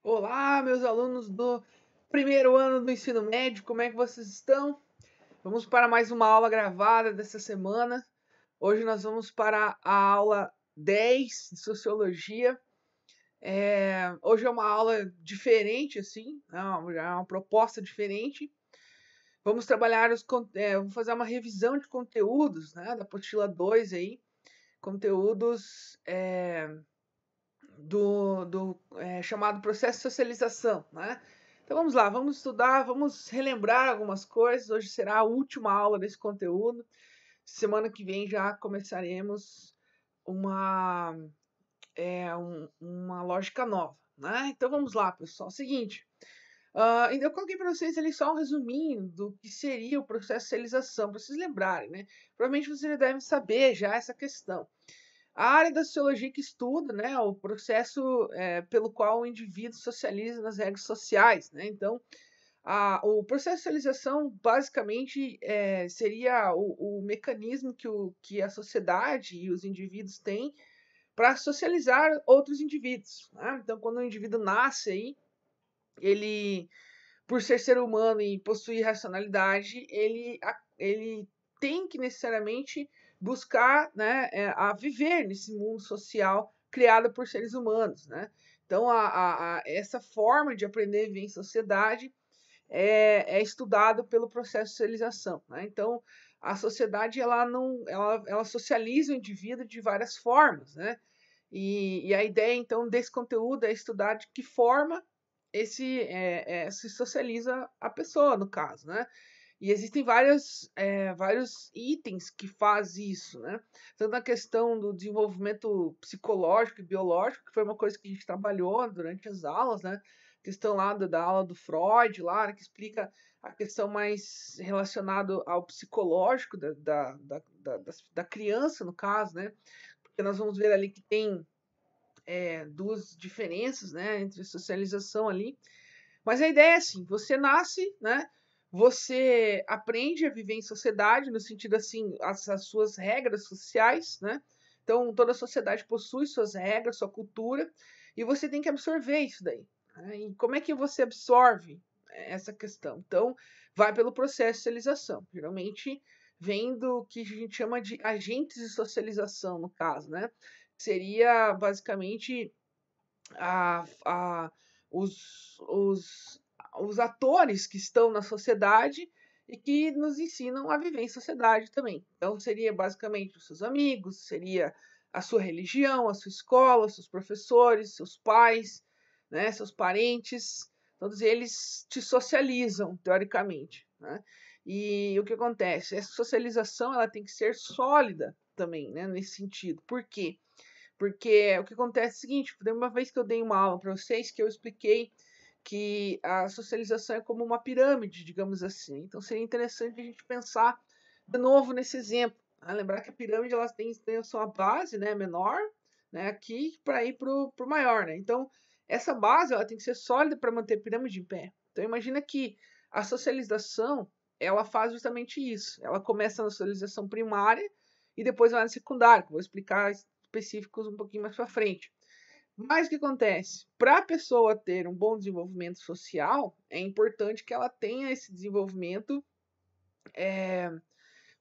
Olá, meus alunos do primeiro ano do ensino médio, como é que vocês estão? Vamos para mais uma aula gravada dessa semana. Hoje nós vamos para a aula 10 de Sociologia. Hoje é uma aula diferente, assim, é uma proposta diferente. Vamos trabalhar vamos fazer uma revisão de conteúdos, né, da apostila 2 aí, conteúdos chamado processo de socialização, né? Então vamos lá, vamos estudar, vamos relembrar algumas coisas. Hoje será a última aula desse conteúdo. Semana que vem já começaremos uma, uma lógica nova, né? Então vamos lá, pessoal. Seguinte, então eu coloquei para vocês ali só um resuminho do que seria o processo de socialização, para vocês lembrarem, né? Provavelmente vocês já devem saber já essa questão. A área da sociologia que estuda, né, o processo pelo qual o indivíduo socializa nas regras sociais, né? Então, o processo de socialização basicamente seria o mecanismo que a sociedade e os indivíduos têm para socializar outros indivíduos, né? Então, quando o indivíduo nasce aí, ele, por ser humano e possuir racionalidade, ele tem que necessariamente buscar, né, a viver nesse mundo social criado por seres humanos, né? Então, essa forma de aprender a viver em sociedade é estudado pelo processo de socialização, né? Então, a sociedade ela não, ela socializa o indivíduo de várias formas, né? E a ideia, então, desse conteúdo é estudar de que forma se socializa a pessoa, no caso, né? E existem vários itens que fazem isso, né? Tanto na questão do desenvolvimento psicológico e biológico, que foi uma coisa que a gente trabalhou durante as aulas, né? Questão lá da aula do Freud, lá, né, que explica a questão mais relacionada ao psicológico da criança, no caso, né? Porque nós vamos ver ali que tem duas diferenças, né, entre socialização ali. Mas a ideia é assim: você nasce, né? Você aprende a viver em sociedade, no sentido assim, as suas regras sociais, né? Então, toda sociedade possui suas regras, sua cultura, e você tem que absorver isso daí, né? E como é que você absorve essa questão? Então, vai pelo processo de socialização. Geralmente, vem do que a gente chama de agentes de socialização, no caso, né? Seria basicamente a, a, os atores que estão na sociedade e que nos ensinam a viver em sociedade também. Então, seria basicamente os seus amigos, seria a sua religião, a sua escola, seus professores, seus pais, né, seus parentes, todos eles te socializam, teoricamente, né? E o que acontece? Essa socialização ela tem que ser sólida também, né, nesse sentido. Por quê? Porque o que acontece é o seguinte, teve uma vez que eu dei uma aula para vocês que eu expliquei que a socialização é como uma pirâmide, digamos assim. Então seria interessante a gente pensar de novo nesse exemplo, né? Lembrar que a pirâmide ela tem a sua base, né, menor, né, aqui para ir para o maior, né? Então essa base ela tem que ser sólida para manter a pirâmide em pé. Então imagina que a socialização ela faz justamente isso. Ela começa na socialização primária e depois vai na secundária, que eu vou explicar específicos um pouquinho mais para frente. Mas o que acontece? Para a pessoa ter um bom desenvolvimento social, é importante que ela tenha esse desenvolvimento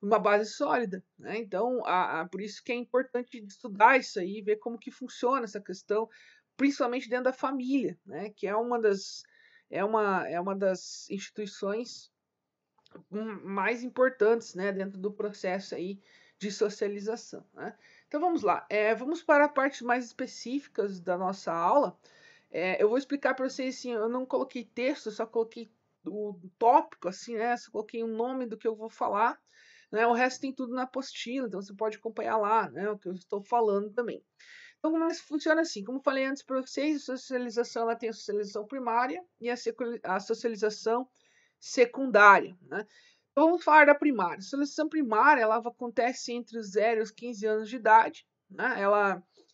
numa base sólida, né? Então, por isso que é importante estudar isso aí, ver como que funciona essa questão, principalmente dentro da família, né? Que é uma das instituições mais importantes, né, dentro do processo aí de socialização, né? Então vamos lá, vamos para a parte mais específicas da nossa aula. Eu vou explicar para vocês assim, eu não coloquei texto, só coloquei o tópico assim, né? Só coloquei o nome do que eu vou falar, né? O resto tem tudo na apostila, então você pode acompanhar lá, né? O que eu estou falando também. Então, como funciona assim? Como falei antes para vocês, a socialização ela tem a socialização primária e a socialização secundária, né? Então, vamos falar da primária. A socialização primária ela acontece entre os 0 e os 15 anos de idade, né?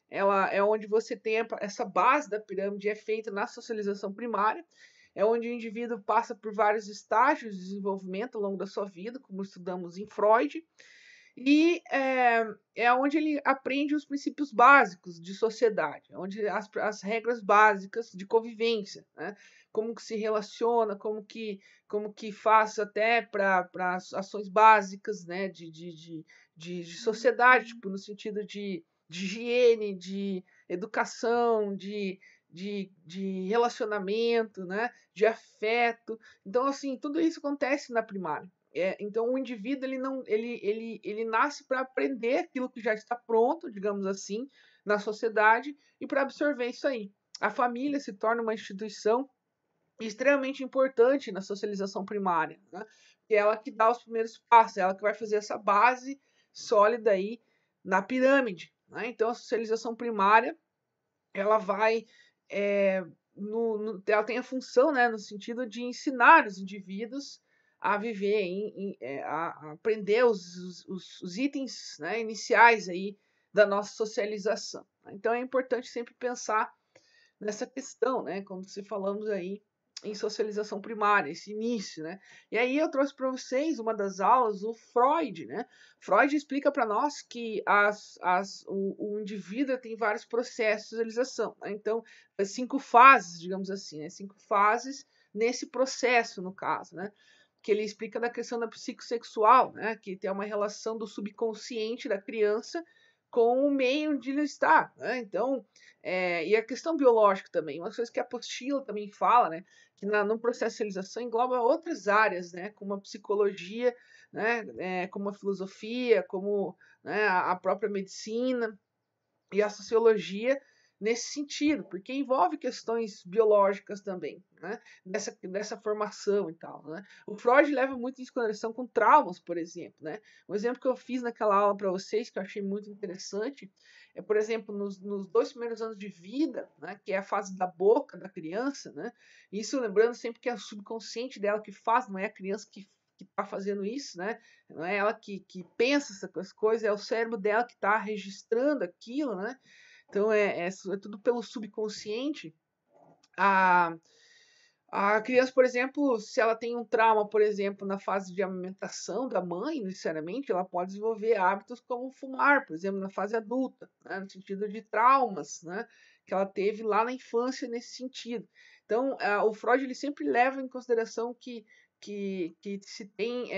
Ela é onde você tem essa base da pirâmide é feita na socialização primária, é onde o indivíduo passa por vários estágios de desenvolvimento ao longo da sua vida, como estudamos em Freud, E é onde ele aprende os princípios básicos de sociedade, onde as regras básicas de convivência, né? Como que se relaciona, como que faz até para ações básicas, né? De sociedade, tipo, no sentido de higiene, de educação, de relacionamento, né? De afeto. Então, assim, tudo isso acontece na primária. Então o indivíduo ele nasce para aprender aquilo que já está pronto, digamos assim, na sociedade e para absorver isso aí. A família se torna uma instituição extremamente importante na socialização primária, né? Que é ela que dá os primeiros passos, é ela que vai fazer essa base sólida aí na pirâmide, né? Então a socialização primária ela vai ela tem a função, né, no sentido de ensinar os indivíduos a viver, a aprender os itens, né, iniciais aí da nossa socialização. Então é importante sempre pensar nessa questão, né, quando se falamos aí em socialização primária, esse início, né? E aí eu trouxe para vocês uma das aulas o Freud, né? Freud explica para nós que o indivíduo tem vários processos de socialização, né? Então, 5 fases, digamos assim, né? 5 fases nesse processo, no caso, né? Que ele explica da questão da psicossexual, né? Que tem uma relação do subconsciente da criança com o meio onde ele está, né? Então, e a questão biológica também, uma coisa que a apostila também fala, né? Que no processo de socialização engloba outras áreas, né? Como a psicologia, né? Como a filosofia, como, né, a própria medicina e a sociologia nesse sentido, porque envolve questões biológicas também, né? Dessa formação e tal, né? O Freud leva muito em consideração com traumas, por exemplo, né? Um exemplo que eu fiz naquela aula para vocês, que eu achei muito interessante, é, por exemplo, nos 2 primeiros anos de vida, né? Que é a fase da boca da criança, né? Isso lembrando sempre que é o subconsciente dela que faz, não é a criança que está fazendo isso, né? Não é ela que pensa essas coisas, é o cérebro dela que está registrando aquilo, né? Então é tudo pelo subconsciente. A, a criança, por exemplo, se ela tem um trauma, por exemplo, na fase de amamentação da mãe, necessariamente, ela pode desenvolver hábitos como fumar, por exemplo, na fase adulta, né? No sentido de traumas, né? Que ela teve lá na infância nesse sentido. Então, o Freud ele sempre leva em consideração que se tem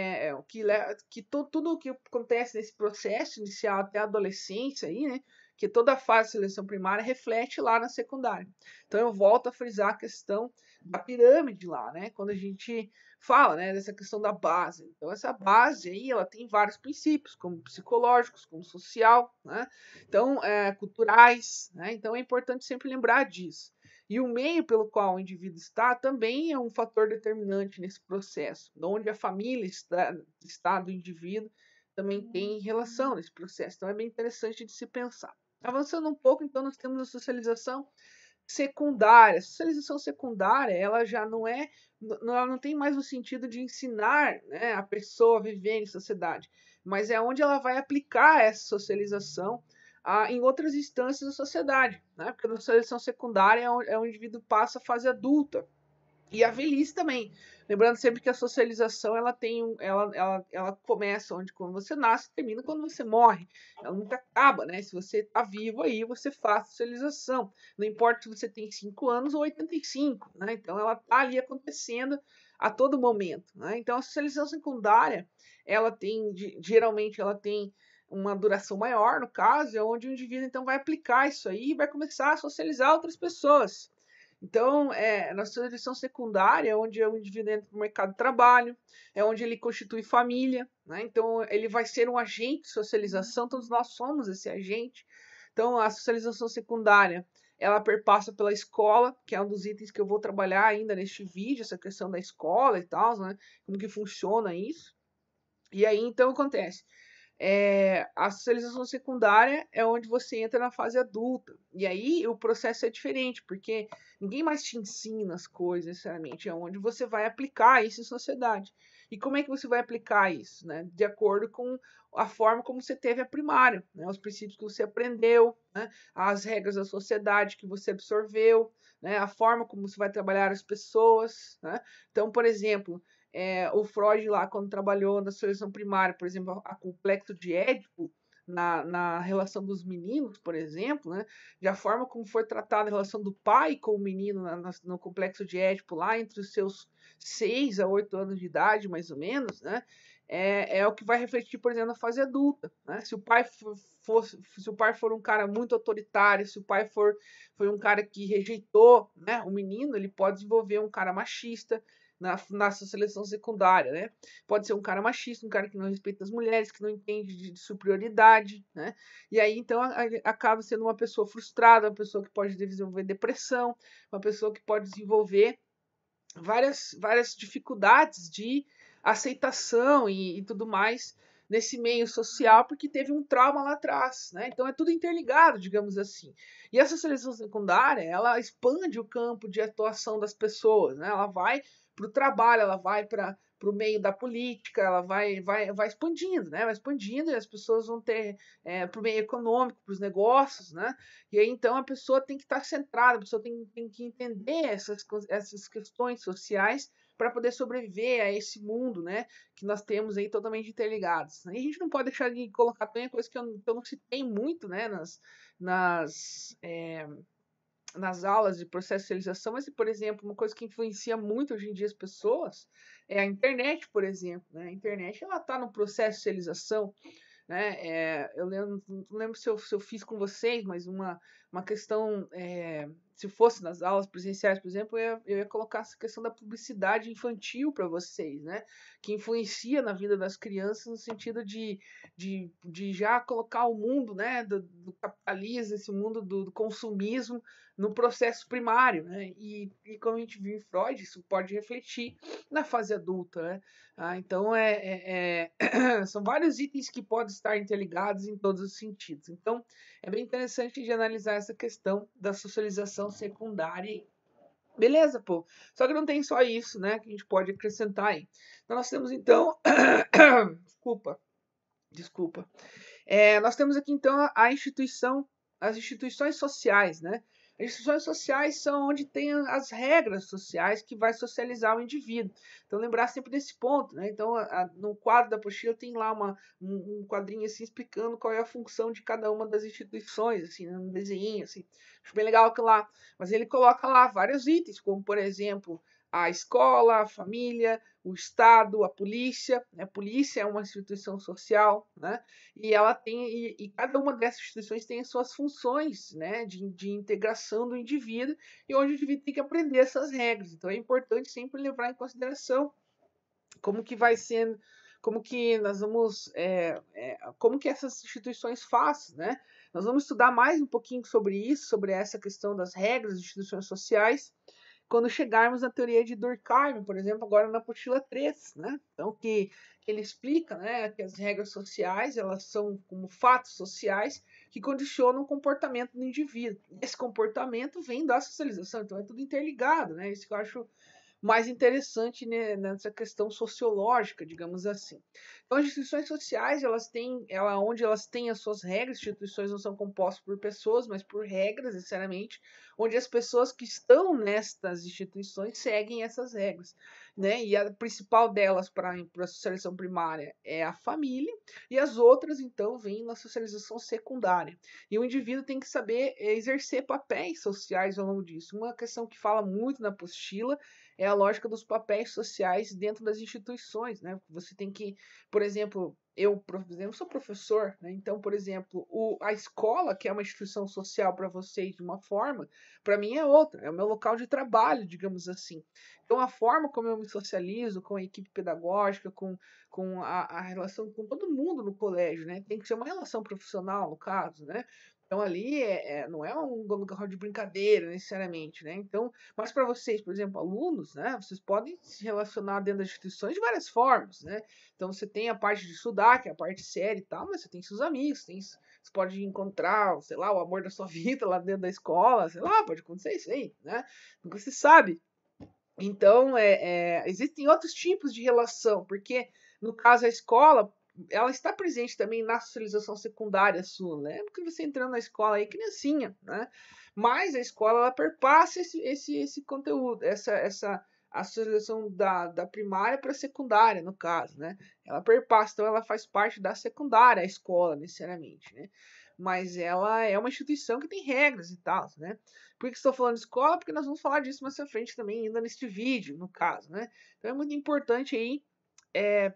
tudo o que acontece nesse processo inicial até a adolescência aí, né? Que toda a fase de seleção primária reflete lá na secundária. Então eu volto a frisar a questão da pirâmide lá, né? Quando a gente fala, né, dessa questão da base. Então essa base aí, ela tem vários princípios, como psicológicos, como social, né? Então culturais, né? Então é importante sempre lembrar disso. E o meio pelo qual o indivíduo está também é um fator determinante nesse processo, onde a família está do indivíduo também tem relação nesse processo. Então é bem interessante de se pensar. Avançando um pouco, então nós temos a socialização secundária. A socialização secundária, ela já ela não tem mais o sentido de ensinar, né, a pessoa a viver em sociedade, mas é onde ela vai aplicar essa socialização em outras instâncias da sociedade, né? Porque a socialização secundária é onde o indivíduo passa a fase adulta. E a velhice também. Lembrando sempre que a socialização ela tem ela começa onde quando você nasce, termina quando você morre. Ela nunca acaba, né? Se você está vivo aí, você faz socialização. Não importa se você tem 5 anos ou 85, né? Então ela está ali acontecendo a todo momento, né? Então a socialização secundária, ela tem geralmente ela tem uma duração maior, no caso, é onde o indivíduo então vai aplicar isso aí e vai começar a socializar outras pessoas. Então, na seleção secundária, é onde o indivíduo entra no mercado de trabalho, é onde ele constitui família, né? Então, ele vai ser um agente de socialização, todos nós somos esse agente. Então, a socialização secundária, ela perpassa pela escola, que é um dos itens que eu vou trabalhar ainda neste vídeo, essa questão da escola e tal, né? Como que funciona isso. E aí, então, acontece. A socialização secundária é onde você entra na fase adulta. E aí o processo é diferente, porque ninguém mais te ensina as coisas, necessariamente. É onde você vai aplicar isso em sociedade. E como é que você vai aplicar isso? Né? De acordo com a forma como você teve a primária, né? Os princípios que você aprendeu, né? As regras da sociedade que você absorveu, né? A forma como você vai trabalhar as pessoas. Né? Então, por exemplo, o Freud lá, quando trabalhou na seleção primária, por exemplo, a complexo de Édipo, na relação dos meninos, por exemplo, né? De a forma como foi tratada a relação do pai com o menino no complexo de Édipo, lá entre os seus 6 a 8 anos de idade, mais ou menos, né? É o que vai refletir, por exemplo, na fase adulta, né? Se o pai for um cara muito autoritário, se o pai foi um cara que rejeitou, né, o menino, ele pode desenvolver um cara machista na sua seleção secundária, né? Pode ser um cara machista, um cara que não respeita as mulheres, que não entende de superioridade, né? E aí, então, acaba sendo uma pessoa frustrada, uma pessoa que pode desenvolver depressão, uma pessoa que pode desenvolver várias dificuldades de aceitação e tudo mais nesse meio social, porque teve um trauma lá atrás, né? Então é tudo interligado, digamos assim. E essa seleção secundária, ela expande o campo de atuação das pessoas, né? Ela vai para o trabalho, ela vai para o meio da política, ela vai expandindo, né? Vai expandindo e as pessoas vão ter para o meio econômico, para os negócios, né? E aí, então, a pessoa tem que estar centrada, a pessoa tem que entender essas questões sociais para poder sobreviver a esse mundo, né, que nós temos aí totalmente interligados. E a gente não pode deixar de colocar também a coisa que eu não citei muito, né, nas, é, nas aulas de processo de socialização, mas, por exemplo, uma coisa que influencia muito hoje em dia as pessoas é a internet, por exemplo. Né? A internet ela está no processo de socialização, né? Eu não lembro se eu fiz com vocês, mas uma questão, se fosse nas aulas presenciais, por exemplo, eu ia colocar essa questão da publicidade infantil para vocês, né? Que influencia na vida das crianças no sentido de já colocar o mundo, né, do capitalismo, esse mundo do consumismo no processo primário, né? E como a gente viu em Freud, isso pode refletir na fase adulta, né? Então, são vários itens que podem estar interligados em todos os sentidos. Então, é bem interessante de analisar essa questão da socialização secundária. Beleza, pô. Só que não tem só isso, né, que a gente pode acrescentar aí. Então, nós temos, então... Desculpa. Nós temos aqui, então, as instituições sociais, né? As instituições sociais são onde tem as regras sociais que vai socializar o indivíduo. Então, lembrar sempre desse ponto, né? Então, no quadro da apostila tem lá um quadrinho assim explicando qual é a função de cada uma das instituições, assim, né? Um desenho, assim. Acho bem legal aquilo lá. Mas ele coloca lá vários itens, como, por exemplo, a escola, a família, o Estado, a polícia. A polícia é uma instituição social, né? E ela tem e cada uma dessas instituições tem as suas funções, né, de integração do indivíduo e onde o indivíduo tem que aprender essas regras. Então é importante sempre levar em consideração como que vai sendo, como que nós vamos, como que essas instituições fazem, né? Nós vamos estudar mais um pouquinho sobre isso, sobre essa questão das regras das instituições sociais, quando chegarmos na teoria de Durkheim, por exemplo, agora na apostila 3, né? Então, que ele explica, né, que as regras sociais, elas são como fatos sociais que condicionam o comportamento do indivíduo. Esse comportamento vem da socialização, então é tudo interligado, né? Isso que eu acho mais interessante, né, nessa questão sociológica, digamos assim. Então, as instituições sociais, onde elas têm as suas regras, instituições não são compostas por pessoas, mas por regras, necessariamente, onde as pessoas que estão nestas instituições seguem essas regras, né? E a principal delas para a socialização primária é a família, e as outras, então, vêm na socialização secundária. E o indivíduo tem que saber exercer papéis sociais ao longo disso. Uma questão que fala muito na apostila é a lógica dos papéis sociais dentro das instituições, né? Você tem que, por exemplo, por exemplo, sou professor, né? Então, por exemplo, a escola, que é uma instituição social para vocês de uma forma, para mim é outra, é o meu local de trabalho, digamos assim. Então, a forma como eu me socializo com a equipe pedagógica, com a relação com todo mundo no colégio, né? Tem que ser uma relação profissional, no caso, né? Então, ali não é um lugar de brincadeira, necessariamente, né? Então, mas para vocês, por exemplo, alunos, né? Vocês podem se relacionar dentro das instituições de várias formas, né? Então, você tem a parte de estudar, que é a parte séria e tal, mas você tem seus amigos, você pode encontrar, sei lá, o amor da sua vida lá dentro da escola, sei lá, pode acontecer isso aí, né? Nunca se sabe. Então, existem outros tipos de relação, porque, no caso, a escola, ela está presente também na socialização secundária sua, né? Porque você entrando na escola aí, criancinha, né? Mas a escola, ela perpassa esse conteúdo, a socialização da primária para a secundária, no caso, né? Ela perpassa, então ela faz parte da secundária, a escola, necessariamente, né? Mas ela é uma instituição que tem regras e tal, né? Por que estou falando de escola? Porque nós vamos falar disso mais à frente também, ainda neste vídeo, no caso, né? Então é muito importante aí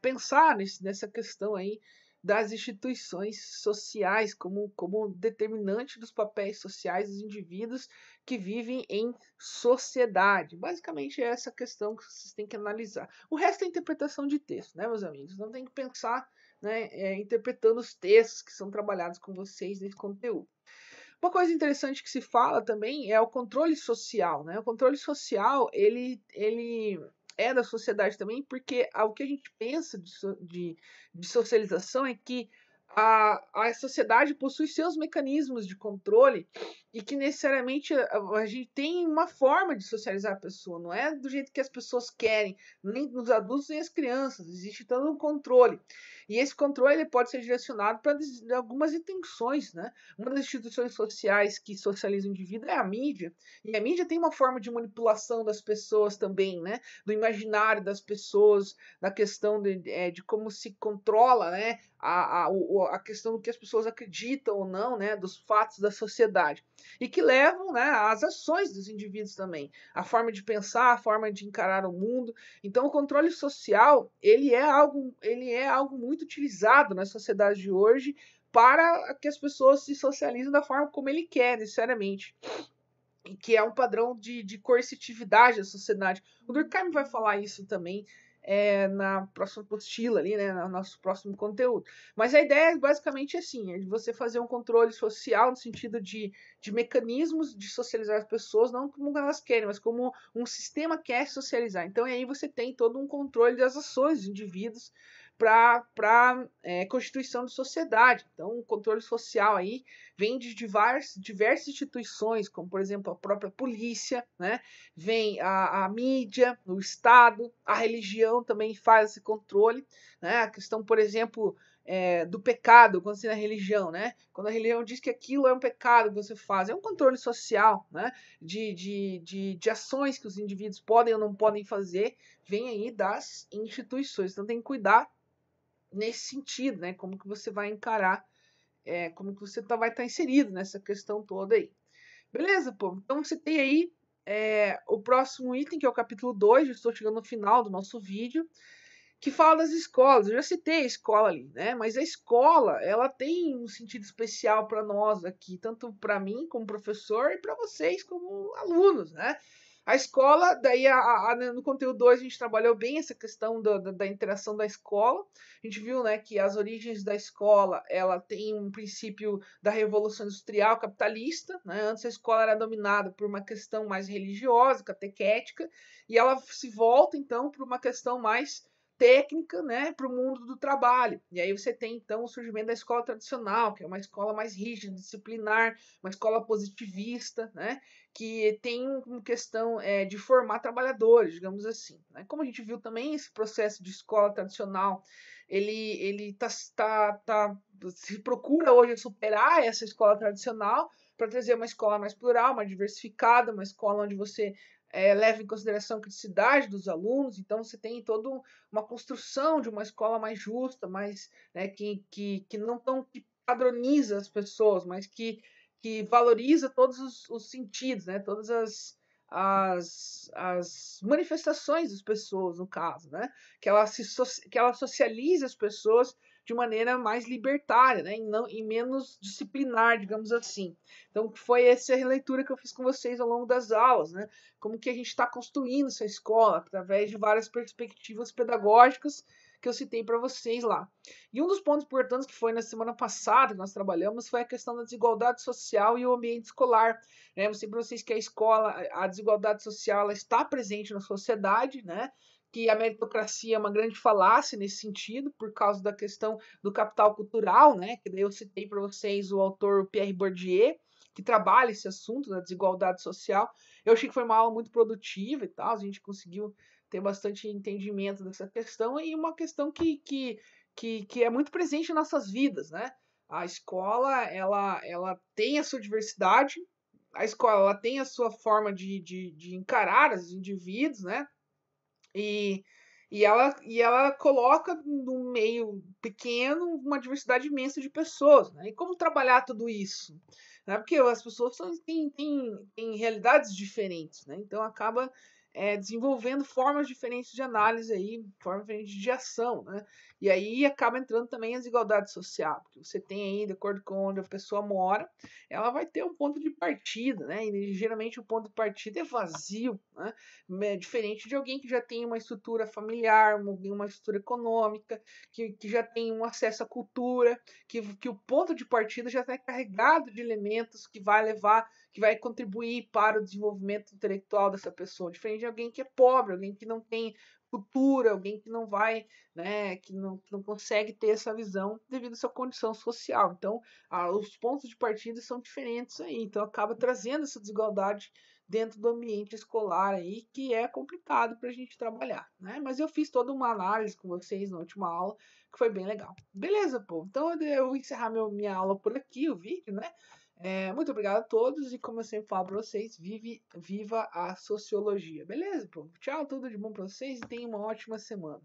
pensar nessa questão aí das instituições sociais como determinante dos papéis sociais dos indivíduos que vivem em sociedade. Basicamente é essa questão que vocês têm que analisar. O resto é interpretação de texto, né, meus amigos? Não tem que pensar, né, interpretando os textos que são trabalhados com vocês nesse conteúdo. Uma coisa interessante que se fala também é o controle social, né? O controle social, ele é da sociedade também, porque o que a gente pensa de socialização é que a sociedade possui seus mecanismos de controle e que necessariamente a gente tem uma forma de socializar a pessoa, não é do jeito que as pessoas querem, nem nos adultos nem as crianças, existe todo um controle. E esse controle ele pode ser direcionado para algumas intenções, né? Uma das instituições sociais que socializam o indivíduo é a mídia, e a mídia tem uma forma de manipulação das pessoas também, né? Do imaginário das pessoas, da questão de como se controla, né? A questão do que as pessoas acreditam ou não, né? Dos fatos da sociedade. E que levam, né, às ações dos indivíduos também. A forma de pensar, a forma de encarar o mundo. Então, o controle social, ele é algo muito utilizado na sociedade de hoje para que as pessoas se socializem da forma como ele quer, necessariamente. E que é um padrão de coercitividade da sociedade. O Durkheim vai falar isso também na próxima apostila ali, né, no nosso próximo conteúdo. Mas a ideia é basicamente assim, é de você fazer um controle social no sentido de mecanismos de socializar as pessoas, não como elas querem, mas como um sistema quer socializar. Então aí você tem todo um controle das ações dos indivíduos para constituição de sociedade. Então o controle social aí vem de diversas instituições, como por exemplo a própria polícia, né? Vem a mídia, o Estado, a religião também faz esse controle, né? A questão, por exemplo, do pecado, quando você na religião, né? Quando a religião diz que aquilo é um pecado que você faz, é um controle social, né? De ações que os indivíduos podem ou não podem fazer, vem aí das instituições. Então tem que cuidar nesse sentido, né? Como que você vai encarar como que você vai estar inserido nessa questão toda aí. Beleza, pô? Então você tem aí o próximo item, que é o capítulo 2, já estou chegando no final do nosso vídeo, que fala das escolas. Eu já citei a escola ali, né? Mas a escola, ela tem um sentido especial para nós aqui, tanto para mim como professor e para vocês como alunos, né? A escola, daí no conteúdo 2 a gente trabalhou bem essa questão da interação da escola. A gente viu, né, que as origens da escola, ela tem um princípio da Revolução Industrial capitalista, né? Antes a escola era dominada por uma questão mais religiosa, catequética, e ela se volta então para uma questão mais técnica, né, para o mundo do trabalho. E aí você tem então o surgimento da escola tradicional, que é uma escola mais rígida, disciplinar, uma escola positivista, né, que tem uma questão de formar trabalhadores, digamos assim. Né? Como a gente viu também, esse processo de escola tradicional, ele se procura hoje superar essa escola tradicional para trazer uma escola mais plural, mais diversificada, uma escola onde você leva em consideração a criticidade dos alunos, então você tem toda uma construção de uma escola mais justa, mais, né, que não tão que padroniza as pessoas, mas que valoriza todos os sentidos, né, todas as manifestações das pessoas, no caso, né, que ela socialize as pessoas de maneira mais libertária, né, e menos disciplinar, digamos assim. Então, foi essa releitura que eu fiz com vocês ao longo das aulas, né? Como que a gente está construindo essa escola através de várias perspectivas pedagógicas que eu citei para vocês lá. E um dos pontos importantes que foi na semana passada que nós trabalhamos foi a questão da desigualdade social e o ambiente escolar. Né? Eu mostrei para vocês que a escola, a desigualdade social, ela está presente na sociedade, né? Que a meritocracia é uma grande falácia nesse sentido, por causa da questão do capital cultural, né? Que daí eu citei para vocês o autor Pierre Bourdieu, que trabalha esse assunto da desigualdade social. Eu achei que foi uma aula muito produtiva e tal, a gente conseguiu ter bastante entendimento dessa questão e uma questão que é muito presente em nossas vidas, né? A escola, ela tem a sua diversidade, a escola ela tem a sua forma de encarar os indivíduos, né? E, e ela coloca num meio pequeno uma diversidade imensa de pessoas, né? E como trabalhar tudo isso? Né? Porque as pessoas têm realidades diferentes, né? Então acaba desenvolvendo formas diferentes de análise aí, formas diferentes de ação, né? E aí acaba entrando também a desigualdade social, porque você tem aí, de acordo com onde a pessoa mora, ela vai ter um ponto de partida, né? E geralmente o ponto de partida é vazio, né? Diferente de alguém que já tem uma estrutura familiar, uma estrutura econômica, que já tem um acesso à cultura, que o ponto de partida já está carregado de elementos que vai levar, que vai contribuir para o desenvolvimento intelectual dessa pessoa, diferente de alguém que é pobre, alguém que não tem cultura, alguém que não vai, né, que não consegue ter essa visão devido à sua condição social. Então, os pontos de partida são diferentes aí, então acaba trazendo essa desigualdade dentro do ambiente escolar aí, que é complicado para a gente trabalhar, né? Mas eu fiz toda uma análise com vocês na última aula, que foi bem legal. Beleza, pô? Então eu vou encerrar minha aula por aqui, o vídeo, né? Muito obrigado a todos e como eu sempre falo para vocês, viva a sociologia. Beleza, pô? Tchau, tudo de bom para vocês e tenham uma ótima semana.